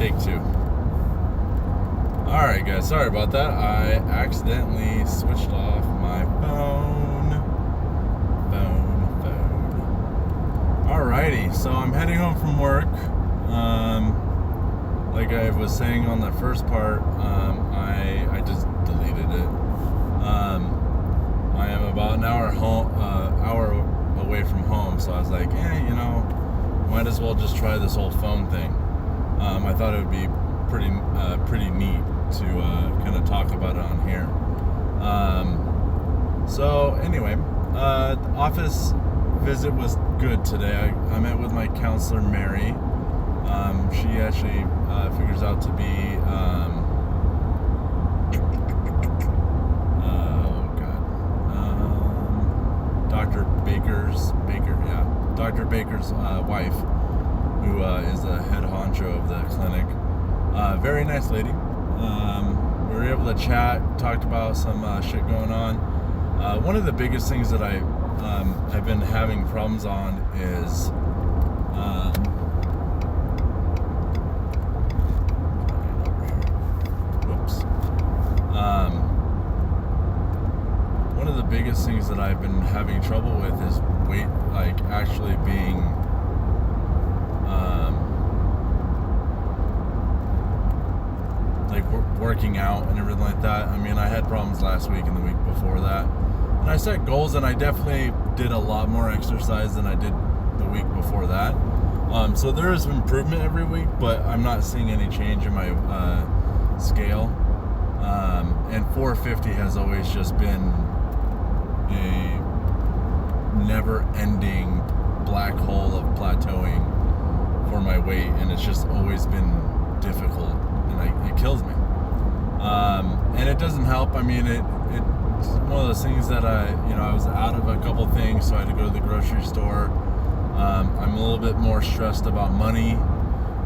Take two. Alright guys, sorry about that. I accidentally switched off my phone. Alrighty, so I'm heading home from work. Like I was saying on the first part, I just deleted it. I am about an hour away from home, so I was like, might as well just try this whole phone thing. I thought it would be pretty neat to kind of talk about it on here. So anyway, the office visit was good today. I met with my counselor, Mary. She actually figures out to be Dr. Baker's wife, who is the head honcho of the clinic. Very nice lady. We were able to chat, talked about some shit going on. One of the biggest things that I've been having problems on is one of the biggest things that I've been having trouble with is weight, like actually being like working out and everything like that. I mean, I had problems last week and the week before that, and I set goals, and I definitely did a lot more exercise than I did the week before that. So there is improvement every week, but I'm not seeing any change in my scale. And 450 has always just been a never-ending black hole of plateauing for my weight, and it's just always been difficult, and it kills me. And it doesn't help. I mean, it's one of those things that I was out of a couple things, so I had to go to the grocery store. I'm a little bit more stressed about money.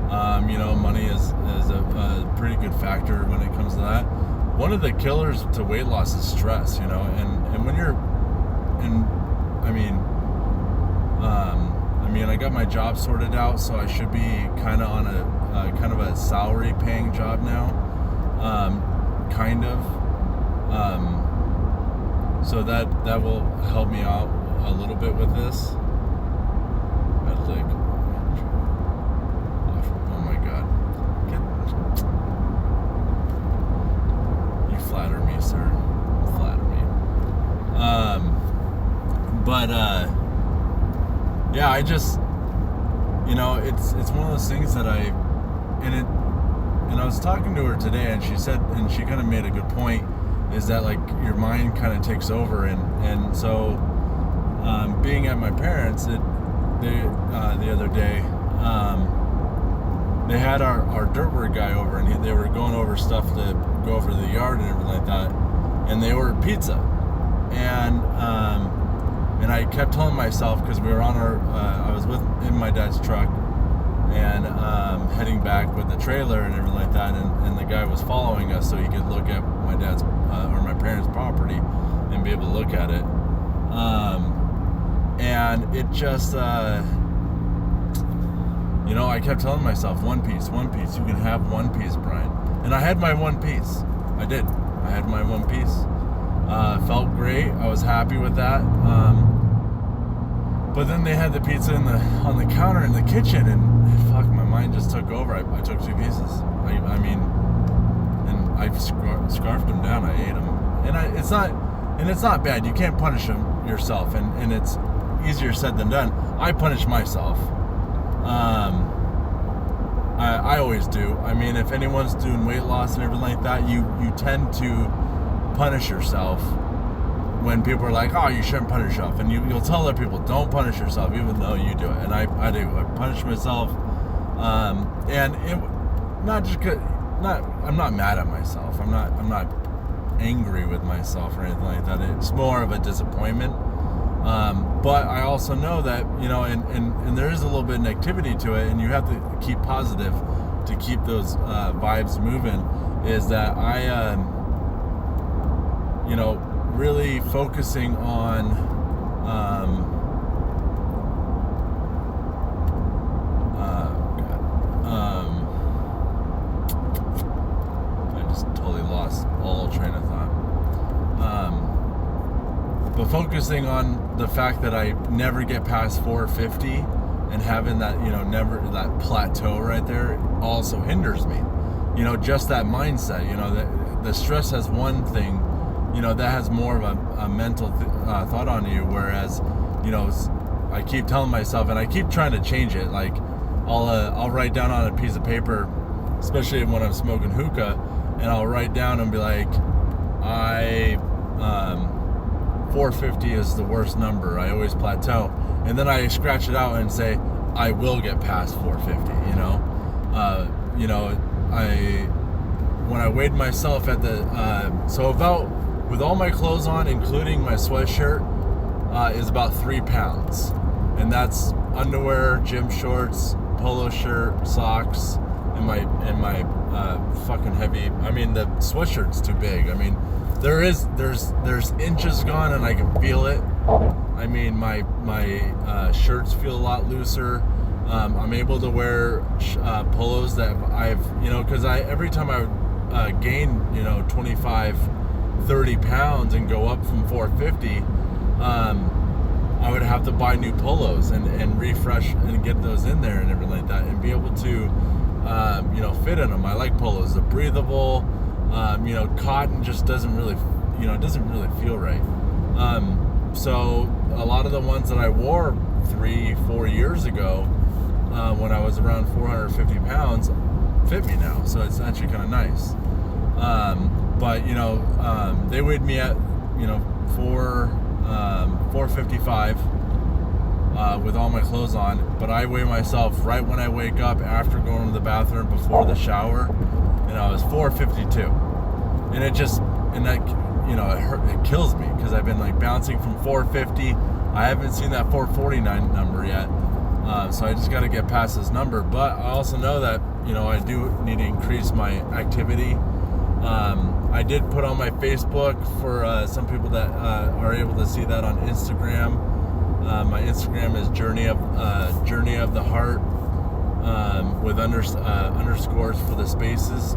Money is a pretty good factor when it comes to that. One of the killers to weight loss is stress, and when you're, I got my job sorted out, so I should be kind of on a kind of a salary paying job now, so that will help me out a little bit with this. Oh my god, you flatter me, sir. Flatter me. Yeah, I just, it's one of those things that I was talking to her today, and she said, and she kind of made a good point, is that like your mind kind of takes over, and so being at my parents, the other day, they had our dirt work guy over, and they were going over stuff to go over the yard and everything like that, and they ordered pizza, and I kept telling myself, because we were on I was in my dad's truck, and heading back with the trailer and everything like that, and the guy was following us so he could look at my dad's or my parents' property and be able to look at it, and it just I kept telling myself, one piece, you can have one piece, Brian. And I had my one piece. I had my one piece. Felt great. I was happy with that. But then they had the pizza on the counter in the kitchen, and fuck, my mind just took over. I took two pieces. And I scarfed them down. I ate them, and it's not bad. You can't punish yourself, and it's easier said than done. I punish myself. I always do. I mean, if anyone's doing weight loss and everything like that, you tend to punish yourself when people are like, oh, you shouldn't punish yourself, and you'll tell other people, don't punish yourself, even though you do it. And I do. I punish myself, and it not just I'm not mad at myself. I'm not angry with myself or anything like that. It's more of a disappointment. But I also know that, and there is a little bit of negativity to it, and you have to keep positive to keep those vibes moving, is that I, really focusing on but focusing on the fact that I never get past 450 and having that, never that plateau right there also hinders me. Just that mindset, the stress has one thing, that has more of a mental thought on you. Whereas, I keep telling myself, and I keep trying to change it. Like I'll write down on a piece of paper, especially when I'm smoking hookah, and I'll write down and be like, 450 is the worst number. I always plateau. And then I scratch it out and say, I will get past 450, when I weighed myself at the, with all my clothes on, including my sweatshirt, is about 3 pounds. And that's underwear, gym shorts, polo shirt, socks, and my fucking heavy, the sweatshirt's too big. There's inches gone and I can feel it. My shirts feel a lot looser. I'm able to wear polos that because every time I gain 25, 30 pounds and go up from 450, I would have to buy new polos and refresh and get those in there and everything like that, and be able to fit in them. I like polos. They're breathable. Cotton just doesn't really feel right. So a lot of the ones that I wore 3-4 years ago, when I was around 450 pounds, fit me now. So it's actually kind of nice. But they weighed me at 455 with all my clothes on. But I weigh myself right when I wake up, after going to the bathroom, before the shower, and I was 452. And it kills me, because I've been bouncing from 450. I haven't seen that 449 number yet. So I just got to get past this number. But I also know that, I do need to increase my activity. I did put on my Facebook for some people that are able to see that on Instagram. My Instagram is Journey of the Heart, with underscores for the spaces.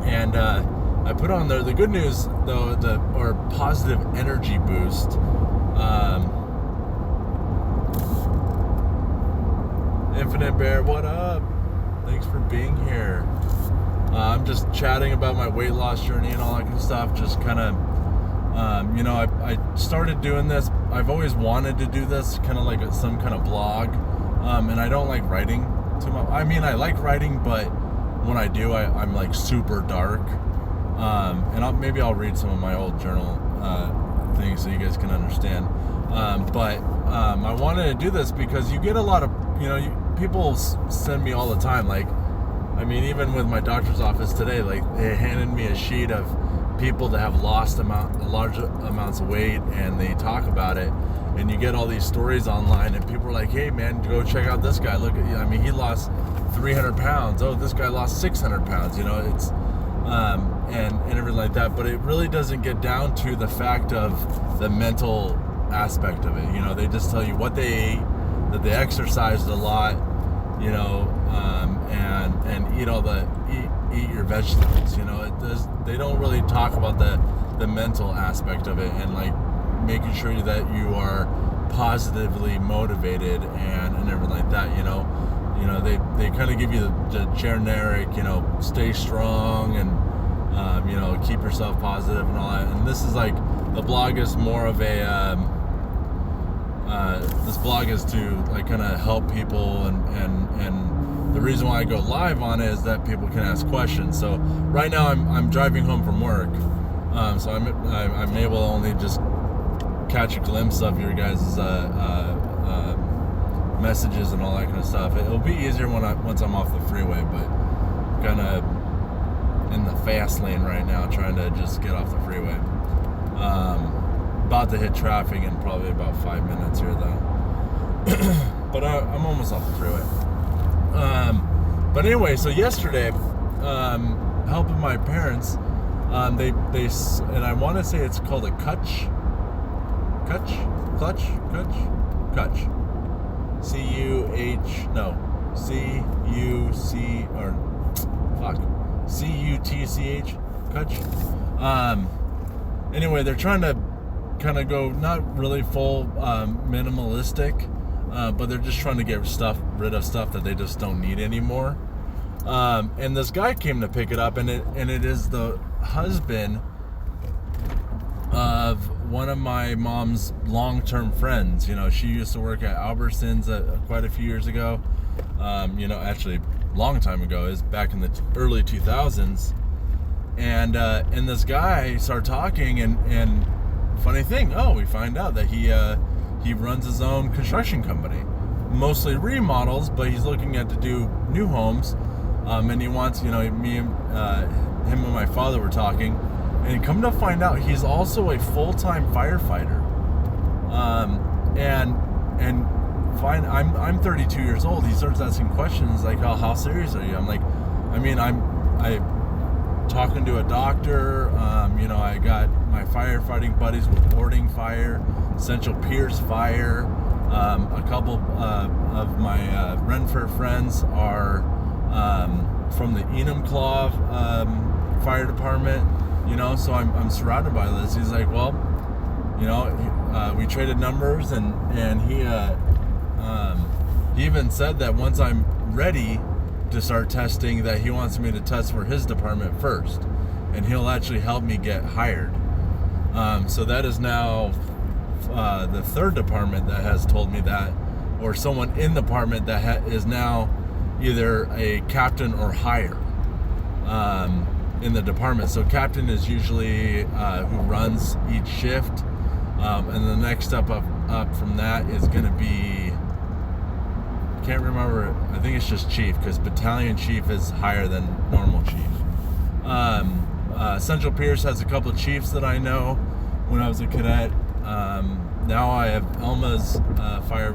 And I put on there the good news, though, or positive energy boost. Infinite Bear, what up? Thanks for being here. I'm just chatting about my weight loss journey and all that kind of stuff. Just kind of, I started doing this. I've always wanted to do this, kind of like some kind of blog. And I don't like writing too much. I like writing, but when I do, I'm super dark. And maybe I'll read some of my old journal things so you guys can understand. But I wanted to do this because you get a lot of, people send me all the time. Even with my doctor's office today, they handed me a sheet of people that have lost large amounts of weight, and they talk about it. And you get all these stories online, and people are like, hey man, go check out this guy. Look at, he lost 300 pounds. Oh, this guy lost 600 pounds. It's, and everything like that. But it really doesn't get down to the fact of the mental aspect of it. They just tell you what they ate, that they exercised a lot, and eat your vegetables. They don't really talk about the mental aspect of it, and making sure that you are positively motivated and everything like that. They kind of give you the generic, stay strong and keep yourself positive and all that. And this is the blog is more of a this blog is to kind of help people, and the reason why I go live on it is that people can ask questions. So right now I'm driving home from work, so I'm able to only just catch a glimpse of your guys' messages and all that kind of stuff. It'll be easier once I'm off the freeway, but kind of in the fast lane right now, trying to just get off the freeway. About to hit traffic in probably about 5 minutes here, though. But I'm almost off the freeway. But anyway, so yesterday, helping my parents, they and I want to say it's called a Kutch. C-U-T-C-H, Kutch. Anyway, they're trying to kind of go not really full minimalistic, but they're just trying to get rid of stuff that they just don't need anymore. And this guy came to pick it up, and it is the husband of one of my mom's long-term friends. She used to work at Albertsons quite a few years ago. Actually, long time ago, is back in the early 2000s. And this guy started talking, and funny thing, we find out that he runs his own construction company, mostly remodels, but he's looking at to do new homes. And he wants, him and my father were talking, and come to find out he's also a full-time firefighter. I'm 32 years old. He starts asking questions like, how serious are you? I'm like, I'm talking to a doctor. I got my firefighting buddies with Boarding Fire, Central Pierce Fire. A couple of my Renfrew friends are from the Enumclaw fire department. So I'm surrounded by this. He's like, well, we traded numbers, and he even said that once I'm ready to start testing, that he wants me to test for his department first, and he'll actually help me get hired. So that is now the third department that has told me that, or someone in the department that is now either a captain or higher in the department. So captain is usually who runs each shift, and the next step up from that is going to be, can't remember, I think it's just chief, because battalion chief is higher than normal chief. Central Pierce has a couple of chiefs that I know when I was a cadet. Now I have Elma's fire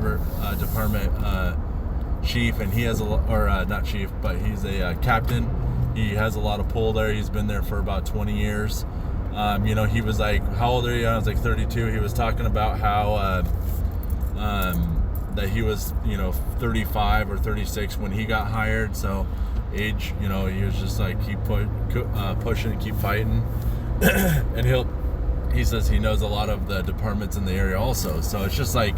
department chief, and he has not chief, but he's a captain. He has a lot of pull there. He's been there for about 20 years. He was like, how old are you? I was like 32. He was talking about how that he was 35 or 36 when he got hired. So age, he was just like, keep pushing and keep fighting. And he says he knows a lot of the departments in the area also. So it's just like,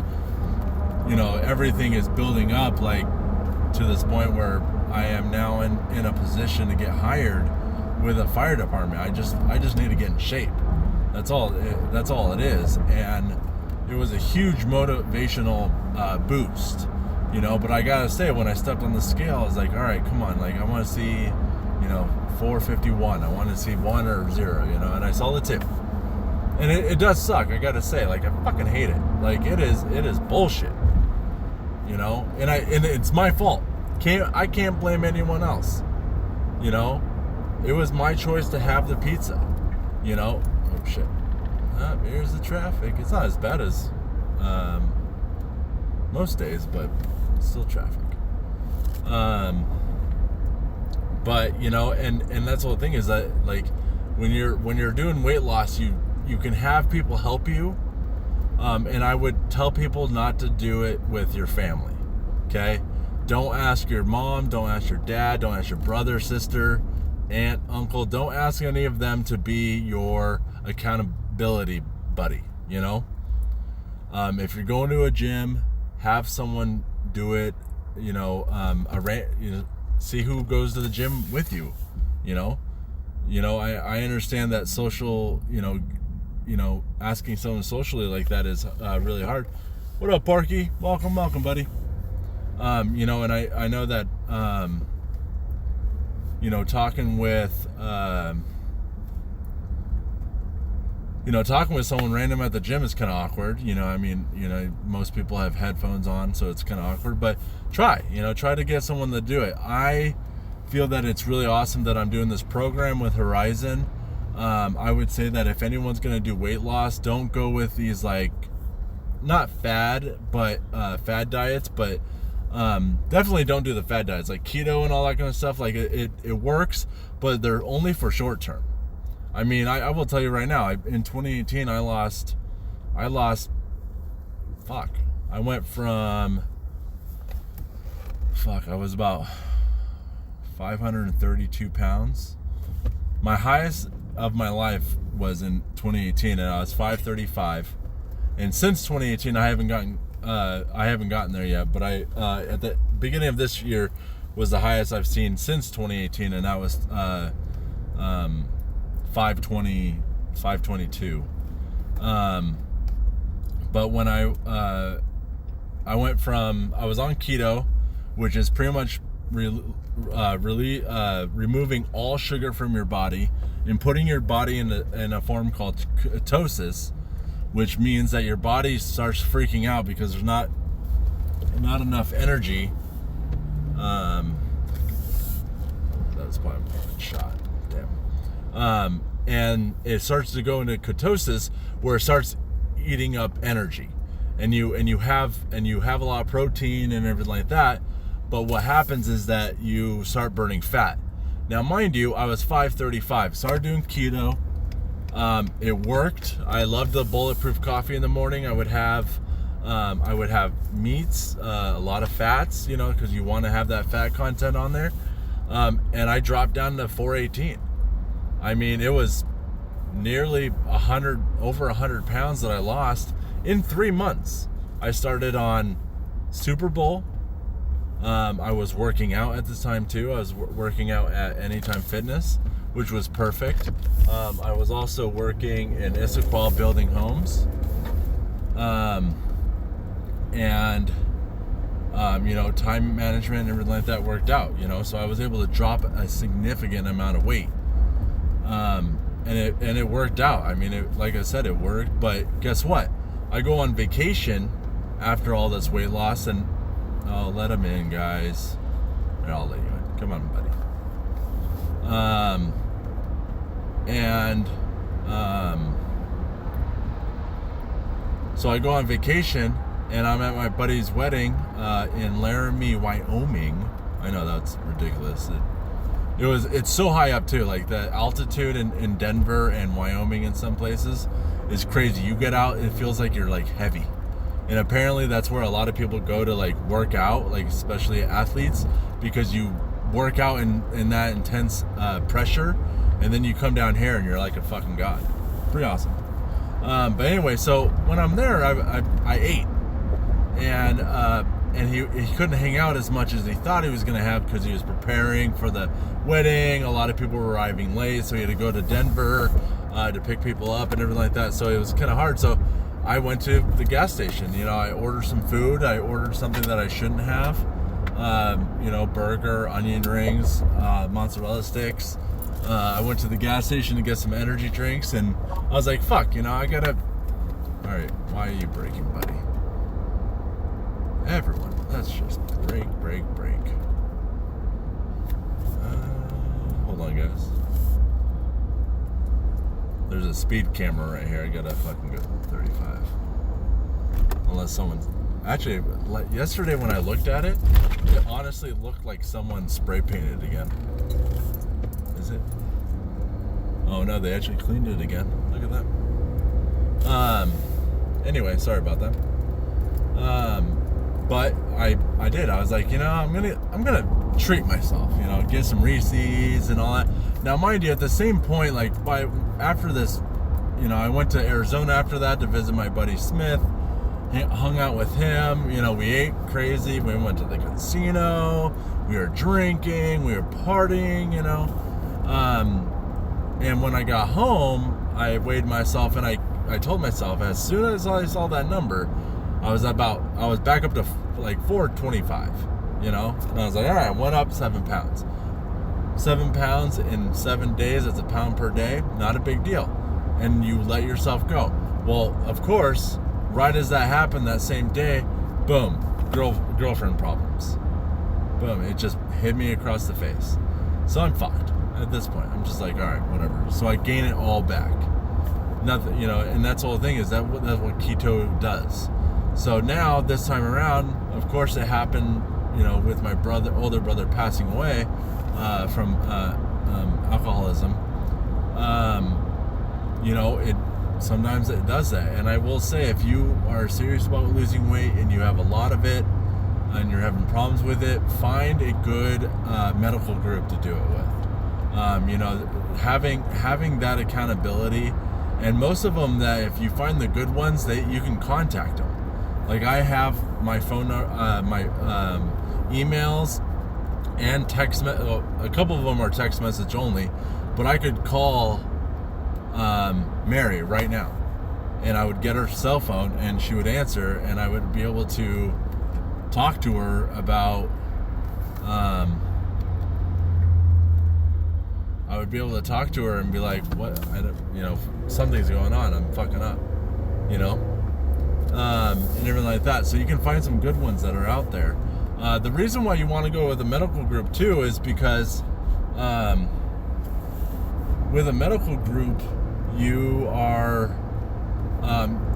everything is building up, like, to this point where I am now in a position to get hired with a fire department. I just need to get in shape. That's all it is. And it was a huge motivational boost, but I gotta say, when I stepped on the scale, I was like, all right, come on, like, I want to see 451. I want to see 1 or 0, and I saw the 2. And it does suck, I gotta say. Like, I fucking hate it. Like, it is bullshit. And it's my fault. I can't blame anyone else. It was my choice to have the pizza. Oh shit. Here's the traffic. It's not as bad as most days, but still traffic. But and that's the whole thing, is that, like, when you're doing weight loss, you can have people help you. And I would tell people not to do it with your family. Okay? Don't ask your mom, don't ask your dad, don't ask your brother, sister, aunt, uncle. Don't ask any of them to be your accountability buddy. If you're going to a gym, have someone do it. See who goes to the gym with you. I understand that social, asking someone socially like that is really hard. What up, Parky? Welcome, buddy. And I know that, talking with someone random at the gym is kind of awkward. Most people have headphones on, so it's kind of awkward, but try to get someone to do it. I feel that it's really awesome that I'm doing this program with Horizon. I would say that if anyone's going to do weight loss, don't go with these, like, not fad diets, but definitely don't do the fad diets, like keto and all that kind of stuff. Like, it works, but they're only for short term. I mean, I will tell you right now, in 2018, I lost, I went from, I was about 532 pounds. My highest of my life was in 2018, and I was 535. And since 2018, I haven't gotten there yet. But I at the beginning of this year was the highest I've seen since 2018, and that was 522. But when I went from, I was on keto, which is pretty much removing all sugar from your body and putting your body in a form called ketosis, which means that your body starts freaking out because there's not enough energy. That was probably a shot. Damn. And it starts to go into ketosis, where it starts eating up energy, and you have a lot of protein and everything like that. But what happens is that you start burning fat. Now, mind you, I was 535. Started doing keto. It worked. I loved the bulletproof coffee in the morning. I would have meats, a lot of fats, because you want to have that fat content on there. And I dropped down to 418. I mean, it was nearly over 100 pounds that I lost in 3 months. I started on Super Bowl. I was working out at this time too. I was working out at Anytime Fitness, which was perfect. I was also working in Issaquah building homes. Time management and everything like that worked out, so I was able to drop a significant amount of weight. And it worked out. I mean, like I said, it worked. But guess what? I go on vacation after all this weight loss, and I'll let him in, guys. I'll let you in. Come on, buddy. So I go on vacation, and I'm at my buddy's wedding in Laramie, Wyoming. I know that's ridiculous. It's so high up too. Like the altitude in Denver and Wyoming in some places is crazy. You get out, it feels like you're like heavy. And apparently that's where a lot of people go to like work out, like especially athletes, because you work out in that intense pressure, and then you come down here and you're like a fucking god. Pretty awesome. But anyway, so when I'm there, I ate, and he couldn't hang out as much as he thought he was going to have because he was preparing for the wedding. A lot of people were arriving late, so he had to go to Denver to pick people up and everything like that. So it was kind of hard. So I went to the gas station. I ordered some food. I ordered something that I shouldn't have. Burger, onion rings, mozzarella sticks. I went to the gas station to get some energy drinks, and I was like, fuck, I gotta... All right, why are you braking, buddy? Everyone, let's just break. Hold on, guys. There's a speed camera right here. I gotta fucking go 35. Unless someone's... Actually, yesterday when I looked at it, it honestly looked like someone spray painted it again. Is it? Oh no, they actually cleaned it again. Look at that. Anyway, sorry about that. But I did. I was like, I'm gonna treat myself. Get some Reese's and all that. Now, mind you, at the same point, like after this, I went to Arizona after that to visit my buddy Smith. Hung out with him. We ate crazy. We went to the casino. We were drinking. We were partying. And when I got home, I weighed myself, and I told myself as soon as I saw that number, I was back up to like 425, and I was like, all right, I went up 7 pounds. 7 pounds in 7 days, that's a pound per day, not a big deal. And you let yourself go. Well, of course, right as that happened that same day, boom, girlfriend problems. Boom, it just hit me across the face. So I'm fucked at this point. I'm just like, all right, whatever. So I gain it all back. Nothing, and that's the whole thing, is that's what keto does. So now, this time around, of course it happened, with my older brother passing away from alcoholism. Sometimes it does that. And I will say, if you are serious about losing weight and you have a lot of it and you're having problems with it, find a good medical group to do it with. Having that accountability, and most of them, that if you find the good ones, you can contact them. Like, I have my phone, my emails and text. A couple of them are text message only, but I could call Mary right now, and I would get her cell phone, and she would answer, and I would be able to talk to her about. I would be able to talk to her and be like, "What? Something's going on. I'm fucking up," and everything like that. So you can find some good ones that are out there. The reason why you want to go with a medical group too is because with a medical group, you are,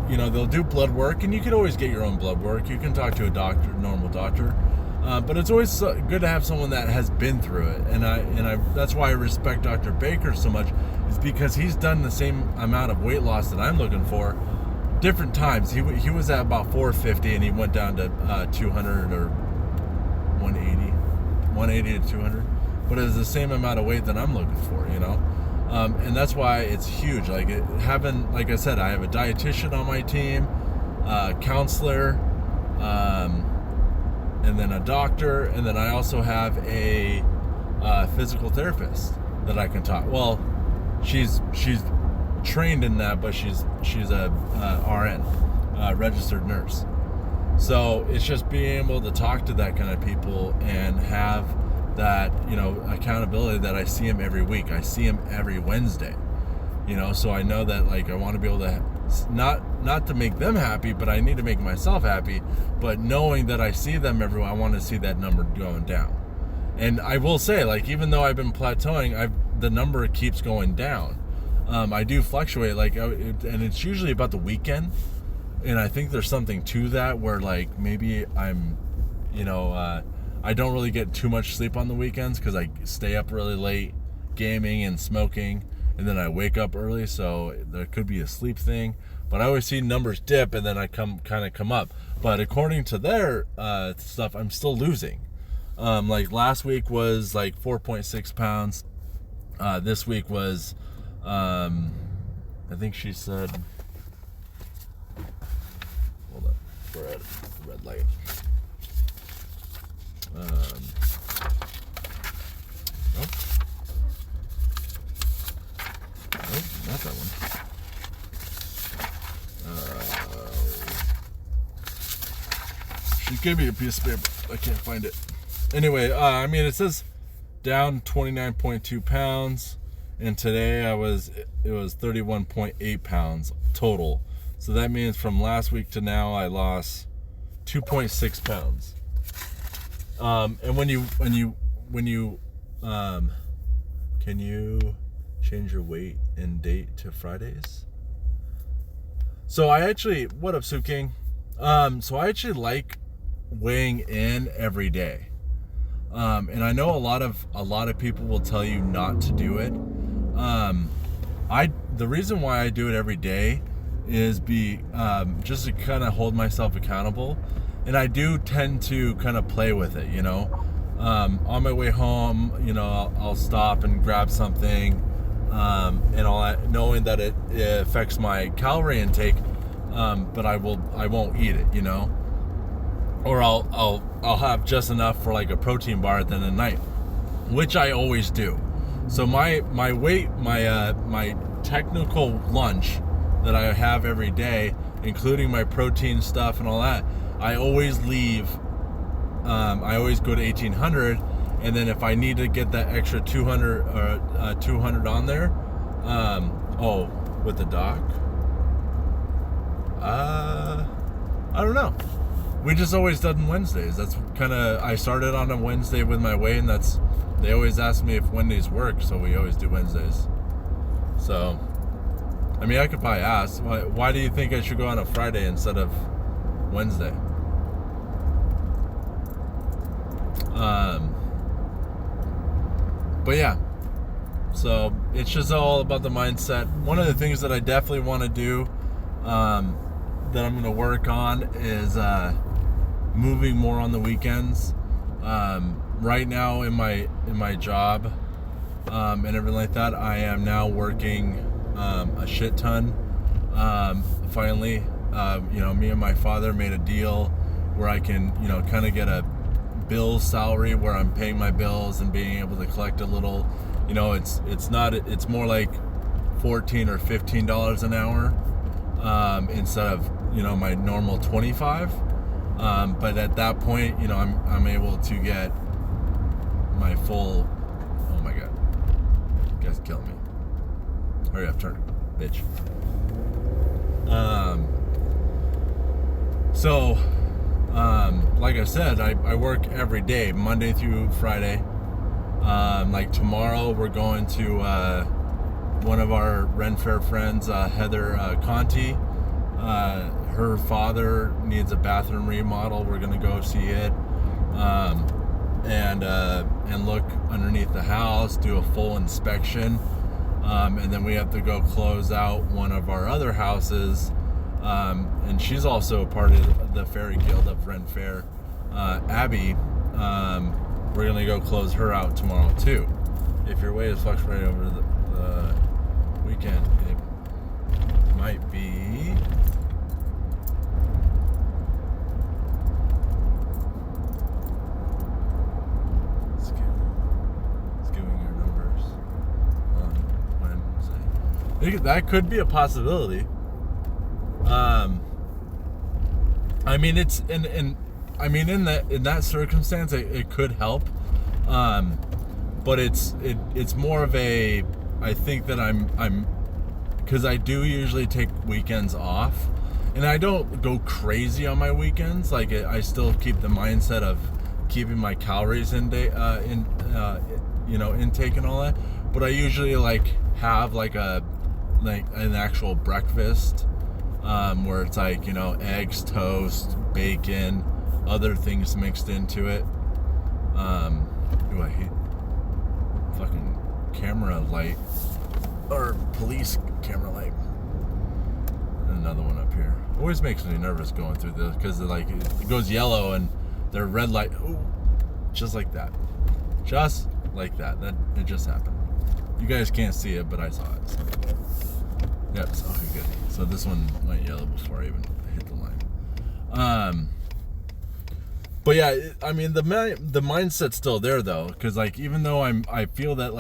they'll do blood work, and you can always get your own blood work. You can talk to a doctor, normal doctor. But it's always good to have someone that has been through it, and I that's why I respect Dr. Baker so much, is because he's done the same amount of weight loss that I'm looking for, different times. He was at about 450, and he went down to 200 or 180 to 200, but it's the same amount of weight that I'm looking for, and that's why it's huge. Like I said, I have a dietitian on my team, counselor. And then a doctor, and then I also have a physical therapist that I can talk. Well, she's trained in that, but she's a RN, registered nurse. So it's just being able to talk to that kind of people and have that accountability, that I see him every week. I see him every Wednesday. So I know that, like, I want to be able to not to make them happy, but I need to make myself happy. But knowing that I see them everywhere, I want to see that number going down. And I will say, like, even though I've been plateauing, the number keeps going down. I do fluctuate, and it's usually about the weekend. And I think there's something to that, where, like, maybe I'm, I don't really get too much sleep on the weekends because I stay up really late gaming and smoking. And then I wake up early, so there could be a sleep thing. But I always see numbers dip, and then I come up. But according to their stuff, I'm still losing. Like last week was like 4.6 pounds. This week was, I think she said, hold on, we're at a red light. Not that one. She gave me a piece of paper. I can't find it. Anyway, it says down 29.2 pounds, and today it was 31.8 pounds total. So that means from last week to now, I lost 2.6 pounds. And when you can you change your weight and date to Fridays? So what up, Sue King? So I actually like weighing in every day. And I know a lot of people will tell you not to do it. The reason why I do it every day is just to kind of hold myself accountable. And I do tend to kind of play with it, on my way home, I'll stop and grab something, and all that, knowing that it affects my calorie intake, but I won't eat it, or I'll have just enough for like a protein bar at the end of the night, which I always do. So my technical lunch that I have every day, including my protein stuff and all that, I always leave. I always go to 1800, and then if I need to get that extra 200 on there, with the doc, I don't know. We just always done Wednesdays. That's kind of, I started on a Wednesday with my weigh, and they always ask me if Wednesdays work, so we always do Wednesdays. So, I could probably ask, why do you think I should go on a Friday instead of Wednesday? But yeah, so it's just all about the mindset. One of the things that I definitely want to do, that I'm going to work on, is moving more on the weekends. Right now in my job, and everything like that, I am now working a shit ton. Finally, me and my father made a deal where I can, kind of get a bill salary where I'm paying my bills and being able to collect a little, it's more like $14 or $15 an hour, instead of, my normal 25. But at that point, I'm able to get my full, oh my God, you guys killing me. Hurry up, turn, bitch. Like I said, I work every day, Monday through Friday. Like tomorrow, we're going to one of our Ren Fair friends, Heather Conti. Her father needs a bathroom remodel. We're gonna go see it, and look underneath the house, do a full inspection, and then we have to go close out one of our other houses. And she's also a part of the Fairy Guild of Ren Fair. Abby, we're gonna go close her out tomorrow too. If your weight is fluctuating over the weekend, it might be. It's giving your numbers on Wednesday. That could be a possibility. It's in that circumstance, it could help, but it's more of a, I think that I'm because I do usually take weekends off, and I don't go crazy on my weekends. Like I still keep the mindset of keeping my calories intake and all that, but I usually have an actual breakfast. Where it's eggs, toast, bacon, other things mixed into it. I hate fucking camera light or police camera light. And another one up here. Always makes me nervous going through this because it goes yellow and their red light. Ooh, just like that. Just like that. It just happened. You guys can't see it, but I saw it. So. Yep. So, okay, good. So this one went yellow before I even hit the line. But yeah, the mindset's still there though, because even though I feel that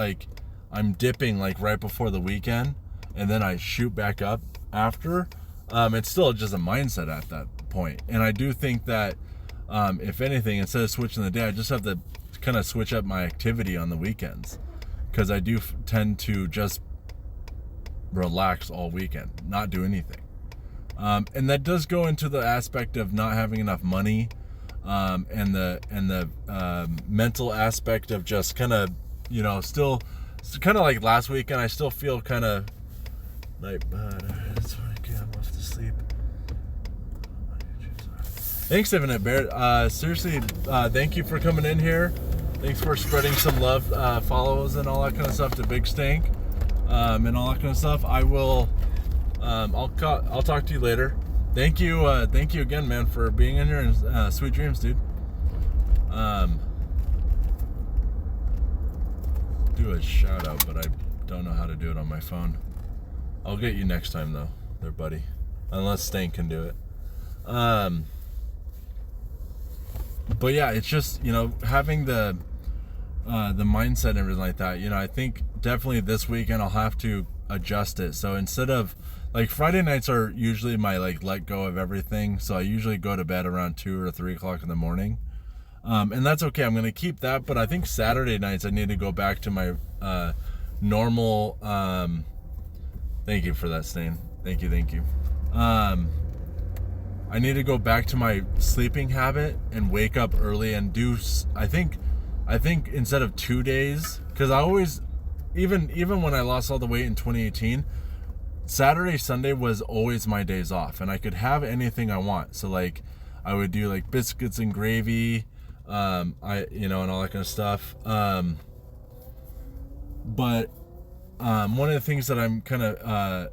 I'm dipping right before the weekend, and then I shoot back up after, it's still just a mindset at that point. And I do think that if anything, instead of switching the day, I just have to kind of switch up my activity on the weekends, because I do tend to just relax all weekend, not do anything, and that does go into the aspect of not having enough money, and the mental aspect of just kind of still kind of like last weekend. I still feel kind of I'm off to sleep. Thanks, Infinite Bear. Seriously, thank you for coming in here. Thanks for spreading some love, follows and all that kind of stuff to Big Stank. And all that kind of stuff. I will. I'll talk to you later. Thank you again, man, for being in here, and sweet dreams, dude. Do a shout out, but I don't know how to do it on my phone. I'll get you next time though, there, buddy. Unless Stank can do it. But yeah, it's just having the mindset and everything like that. I think definitely this weekend I'll have to adjust it. So instead of Friday nights are usually my let go of everything. So I usually go to bed around 2 or 3 o'clock in the morning. And that's okay. I'm going to keep that. But I think Saturday nights I need to go back to my normal. Thank you for that, Stain. Thank you. I need to go back to my sleeping habit and wake up early and do. I think instead of 2 days, because I always, even when I lost all the weight in 2018, Saturday, Sunday was always my days off, and I could have anything I want. So I would do biscuits and gravy, and all that kind of stuff. But one of the things that I'm kind of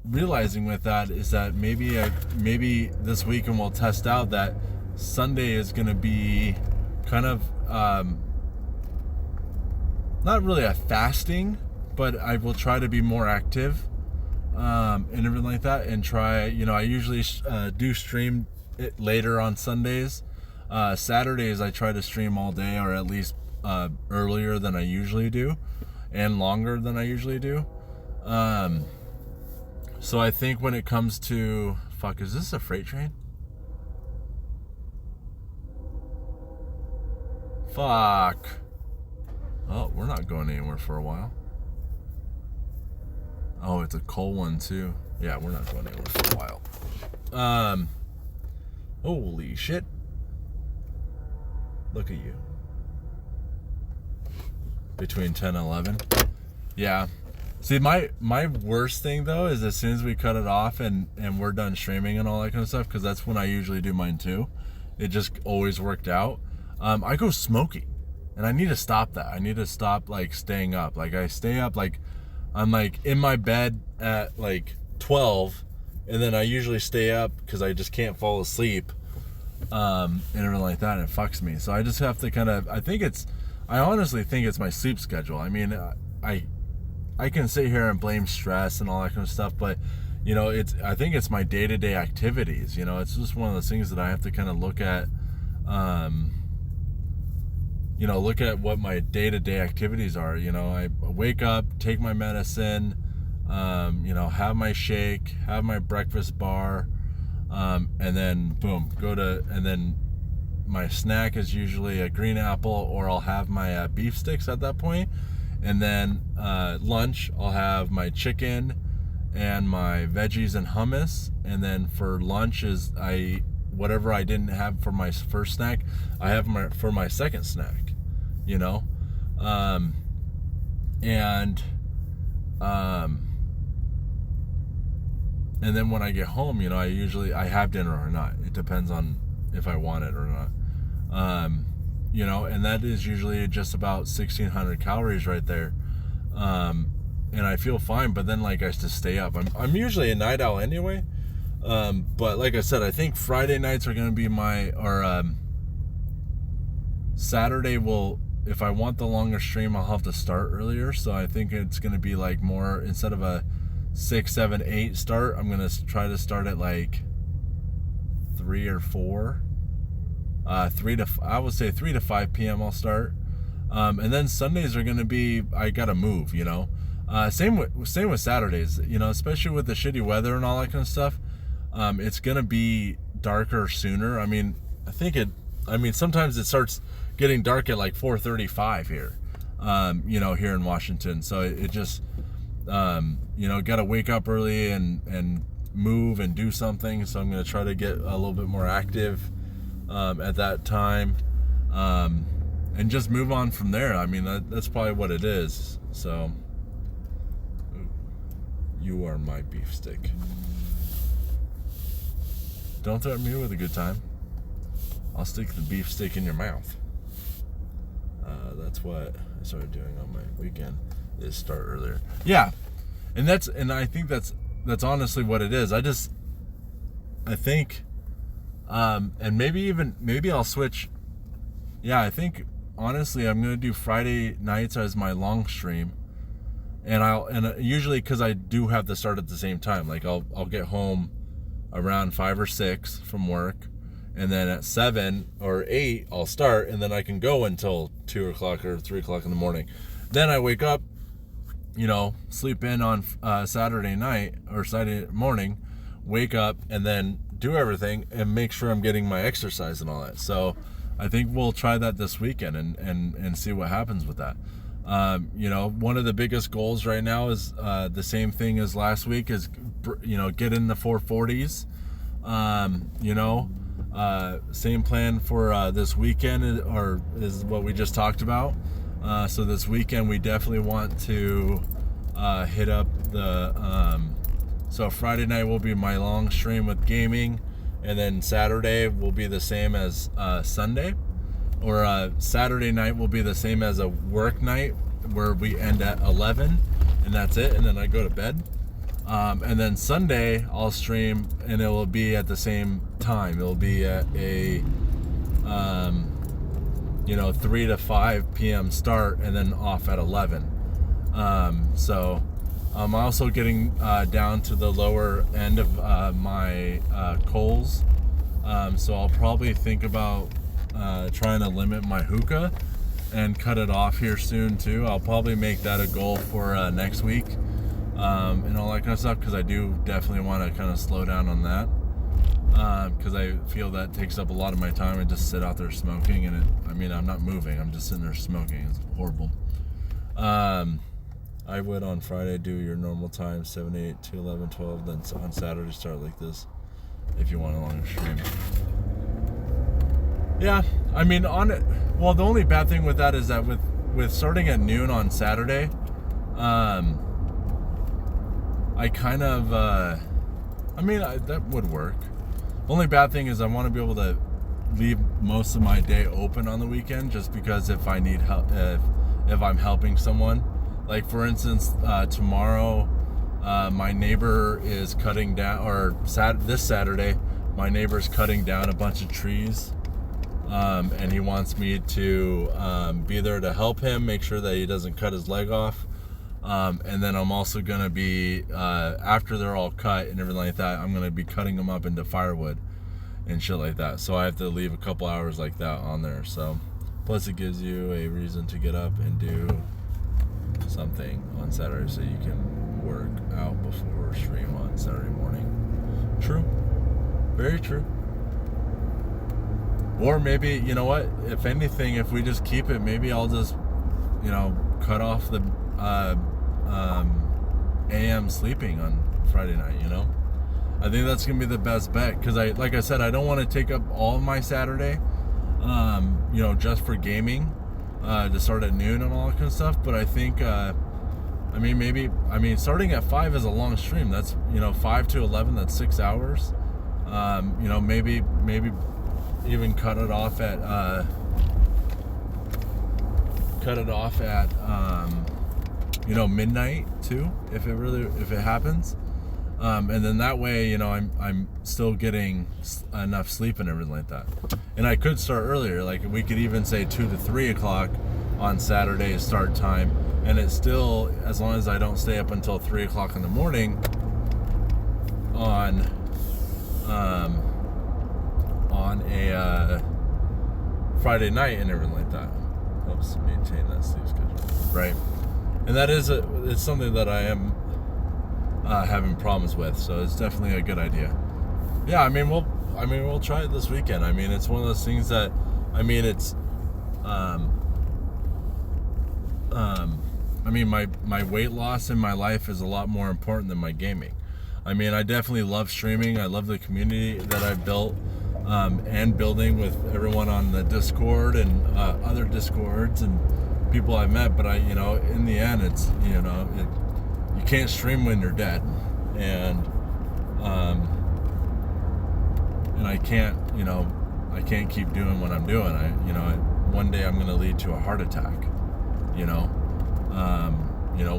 realizing with that is that maybe this weekend we'll test out that Sunday is going to be kind of not really a fasting, but I will try to be more active and everything like that, and try, I usually do stream it later on Sundays. Saturdays I try to stream all day, or at least earlier than I usually do, and longer than I usually do. So I think when it comes to, fuck, is this a freight train? Fuck. Oh, we're not going anywhere for a while. Oh, it's a coal one too. Yeah, we're not going anywhere for a while. Holy shit. Look at you. Between 10 and 11. Yeah. See, my worst thing though is as soon as we cut it off and we're done streaming and all that kind of stuff, because that's when I usually do mine too. It just always worked out. I go smoking, and I need to stop that. I need to stop like staying up. Like I stay up, like I'm like in my bed at like 12, and then I usually stay up because I just can't fall asleep, and everything like that. And it fucks me. So I just have to kind of. I honestly think it's my sleep schedule. I mean, I can sit here and blame stress and all that kind of stuff, but I think it's my day-to-day activities. It's just one of those things that I have to kind of look at. Look at what my day-to-day activities are. I wake up, take my medicine, have my shake, have my breakfast bar, and then boom, and then my snack is usually a green apple, or I'll have my beef sticks at that point. And then lunch, I'll have my chicken and my veggies and hummus. And then for lunch is whatever I didn't have for my first snack, I have for my second snack. And then when I get home, I have dinner or not. It depends on if I want it or not. And that is usually just about 1,600 calories right there. And I feel fine, but then like I just stay up. I'm usually a night owl anyway. But like I said, I think Friday nights are going to be Saturday if I want the longer stream, I'll have to start earlier. So I think it's going to be like more, instead of a 6, 7, 8 start, I'm going to try to start at like 3 or 4. I would say 3 to 5 p.m. I'll start. And then Sundays are going to be, I got to move, same with Saturdays, especially with the shitty weather and all that kind of stuff. It's going to be darker sooner. I mean, sometimes it starts getting dark at like 4:35 here, here in Washington. So it just, got to wake up early and move and do something. So I'm going to try to get a little bit more active at that time, and just move on from there. I mean, that's probably what it is. So, you are my beef stick. Don't threaten me with a good time. I'll stick the beef stick in your mouth. That's what I started doing on my weekend, is start earlier. Yeah, and I think that's honestly what it is. I think, and maybe I'll switch. Yeah, I think honestly I'm gonna do Friday nights as my long stream, and usually, because I do have to start at the same time. Like I'll get home around 5 or 6 from work, and then at 7 or 8 I'll start, and then I can go until 2 o'clock or 3 o'clock in the morning. Then I wake up, sleep in on Saturday night or Saturday morning, wake up, and then do everything and make sure I'm getting my exercise and all that. So I think we'll try that this weekend and see what happens with that. One of the biggest goals right now is the same thing as last week, is get in the 440s. Same plan for this weekend, or is what we just talked about. So this weekend we definitely want to hit up the so Friday night will be my long stream with gaming, and then Saturday will be the same as Sunday, or Saturday night will be the same as a work night where we end at 11 and that's it, and then I go to bed. And then Sunday I'll stream, and it will be at the same time. It'll be at a 3 to 5 p.m. start and then off at 11. So I'm also getting down to the lower end of my coals. So I'll probably think about trying to limit my hookah and cut it off here soon too. I'll probably make that a goal for next week, and all that kind of stuff, because I do definitely want to kind of slow down on that, because I feel that takes up a lot of my time and just sit out there smoking, and I'm not moving, I'm just sitting there smoking. It's horrible. I would on Friday do your normal time, 7, 8 to 11, 12, then on Saturday start like this if you want a longer stream. Yeah, the only bad thing with that is that with starting at noon on Saturday, I kind of, that would work. Only bad thing is I want to be able to leave most of my day open on the weekend, just because if I need help, if I'm helping someone. Like, for instance, tomorrow, my neighbor is cutting down, or this Saturday, my neighbor's cutting down a bunch of trees, and he wants me to be there to help him, make sure that he doesn't cut his leg off. And then I'm also going to be, after they're all cut and everything like that, I'm going to be cutting them up into firewood and shit like that. So I have to leave a couple hours like that on there. So, plus it gives you a reason to get up and do something on Saturday so you can work out before stream on Saturday morning. True. Very true. Or maybe, you know what, if anything, if we just keep it, maybe I'll just, cut off the AM sleeping on Friday night, I think that's going to be the best bet, because like I said, I don't want to take up all of my Saturday, just for gaming, to start at noon and all that kind of stuff. But I think, starting at 5 is a long stream. That's, 5 to 11, that's 6 hours. Maybe even cut it off at midnight too, if it happens. And then that way, I'm still getting enough sleep and everything like that. And I could start earlier, like we could even say 2 to 3 o'clock on Saturday start time, and it's still, as long as I don't stay up until 3 o'clock in the morning on a Friday night and everything like that. Helps maintain that sleep schedule, right? And that is it's something that I am having problems with, so it's definitely a good idea. Yeah, we'll try it this weekend. It's one of those things that, it's my weight loss in my life is a lot more important than my gaming. I definitely love streaming. I love the community that I've built, and building with everyone on the Discord and other Discords and people I've met. But in the end, it's, you can't stream when you're dead, and I can't, I can't keep doing what I'm doing. One day I'm going to lead to a heart attack,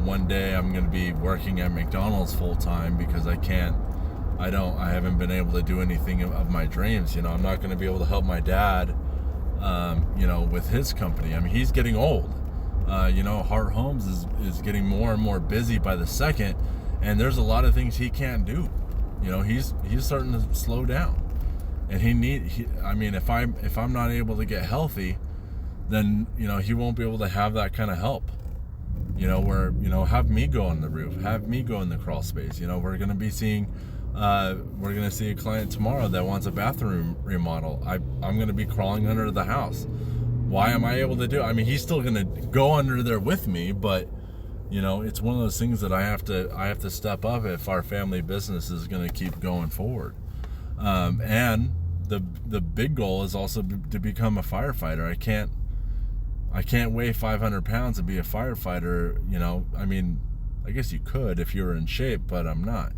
one day I'm going to be working at McDonald's full time because I haven't been able to do anything of my dreams. I'm not going to be able to help my dad, with his company. He's getting old. Hart Homes is getting more and more busy by the second, and there's a lot of things he can't do. He's starting to slow down, and if I'm not able to get healthy, then he won't be able to have that kind of help. Have me go on the roof, have me go in the crawl space. We're going to see a client tomorrow that wants a bathroom remodel. I'm going to be crawling under the house. Why am I able to do it? He's still going to go under there with me, but it's one of those things that I have to step up if our family business is going to keep going forward. And the big goal is also to become a firefighter. I can't weigh 500 pounds and be a firefighter. I guess you could if you were in shape, but I'm not.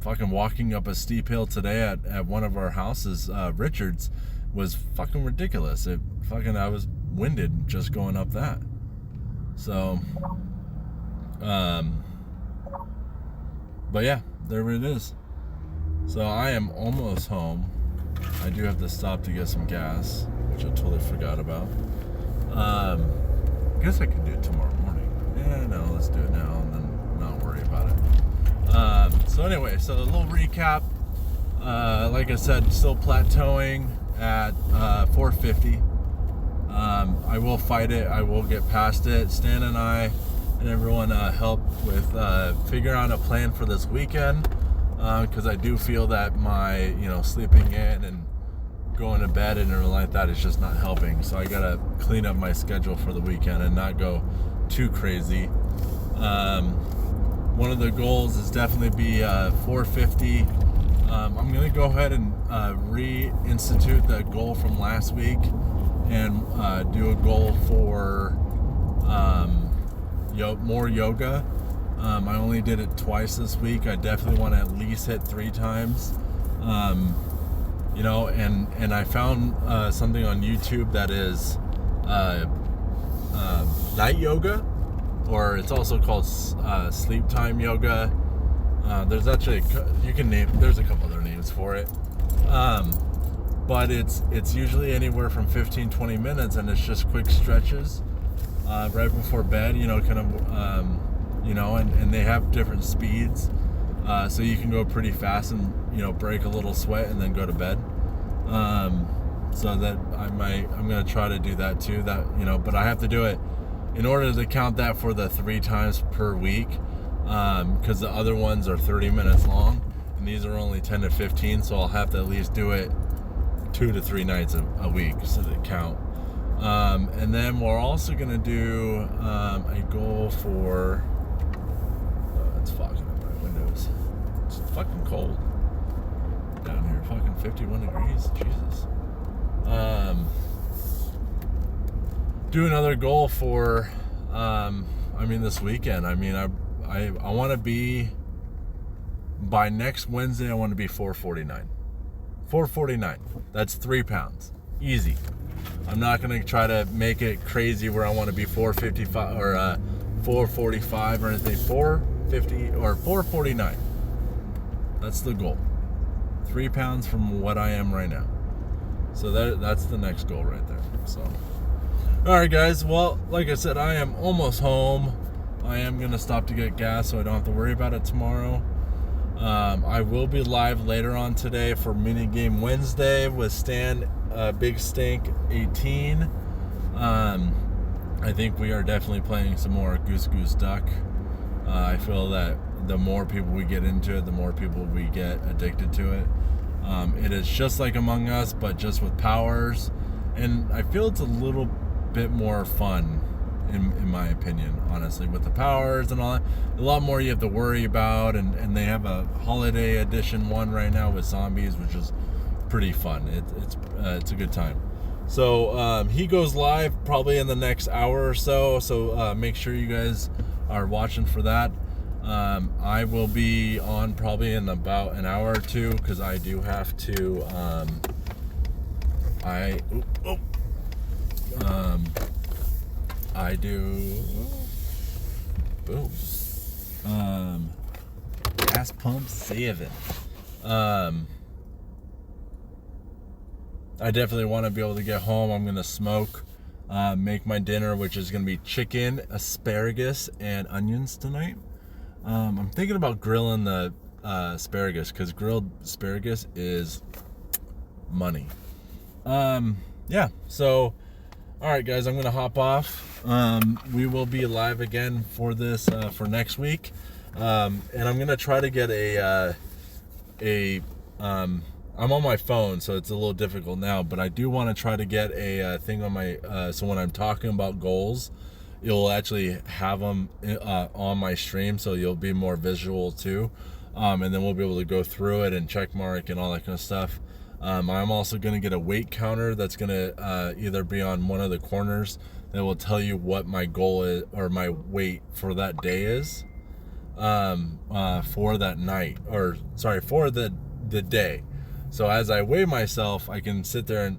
Fucking walking up a steep hill today at one of our houses, Richards, was fucking ridiculous. I was winded just going up that. So, but yeah, there it is. So I am almost home. I do have to stop to get some gas, which which I totally forgot about. I guess I could do it tomorrow morning. Yeah, no, let's do it now and then not worry about it. So anyway, so a little recap. Like I said, still plateauing at 450. I will fight it. I will get past it. Stan and I and everyone help with figuring out a plan for this weekend, because I do feel that my sleeping in and going to bed and everything like that is just not helping. So I gotta clean up my schedule for the weekend and not go too crazy. One of the goals is definitely be 450. I'm gonna go ahead and reinstitute the goal from last week and do a goal for more yoga. I only did it twice this week. I definitely want to at least hit 3 times. And I found something on YouTube that is night yoga, or it's also called sleep time yoga. There's actually there's a couple other names for it. But it's usually anywhere from 15-20 minutes, and it's just quick stretches right before bed, and they have different speeds, so you can go pretty fast and break a little sweat and then go to bed. So that I'm gonna try to do that too, but I have to do it in order to count that for the 3 times per week, because the other ones are 30 minutes long and these are only 10 to 15, so I'll have to at least do it 2 to 3 nights a week so they count. And then we're also gonna do a goal for it's fogging up my windows. It's fucking cold down here, fucking 51 degrees. Jesus. Do another goal for this weekend. I want to be, by next Wednesday, I want to be 449. That's 3 pounds. Easy. I'm not going to try to make it crazy where I want to be 455 or 445 or anything. 450 or 449. That's the goal. 3 pounds from what I am right now. So that's the next goal right there. So, all right, guys. Well, like I said, I am almost home. I am going to stop to get gas so I don't have to worry about it tomorrow. I will be live later on today for Minigame Wednesday with Stan Big Stink 18. I think we are definitely playing some more Goose Goose Duck. I feel that the more people we get into it, the more people we get addicted to it. It is just like Among Us, but just with powers. And I feel it's a little bit more fun, in my opinion, honestly, with the powers and all that. A lot more you have to worry about, and they have a holiday edition one right now with zombies, which is pretty fun. It's a good time. So he goes live probably in the next hour or so, make sure you guys are watching for that. I will be on probably in about an hour or two, because I do have to I do boom gas pump saving. I definitely want to be able to get home. I'm gonna smoke, make my dinner, which is gonna be chicken, asparagus, and onions tonight. I'm thinking about grilling the asparagus, because grilled asparagus is money. Yeah, so all right, guys, I'm gonna hop off. We will be live again for this for next week, and I'm gonna try to get I'm on my phone, so it's a little difficult now, but I do want to try to get a thing on my so when I'm talking about goals, you'll actually have them on my stream, so you'll be more visual too, and then we'll be able to go through it and check mark and all that kind of stuff. I'm also going to get a weight counter that's going to either be on one of the corners that will tell you what my goal is, or my weight for that day is, for that night, or sorry, for the day. So as I weigh myself, I can sit there and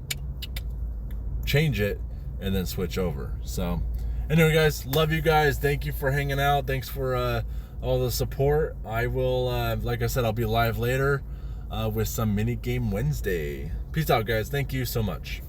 change it and then switch over. So anyway, guys, love you guys. Thank you for hanging out. Thanks for all the support. I will, like I said, I'll be live later with some Mini Game Wednesday. Peace out, guys. Thank you so much.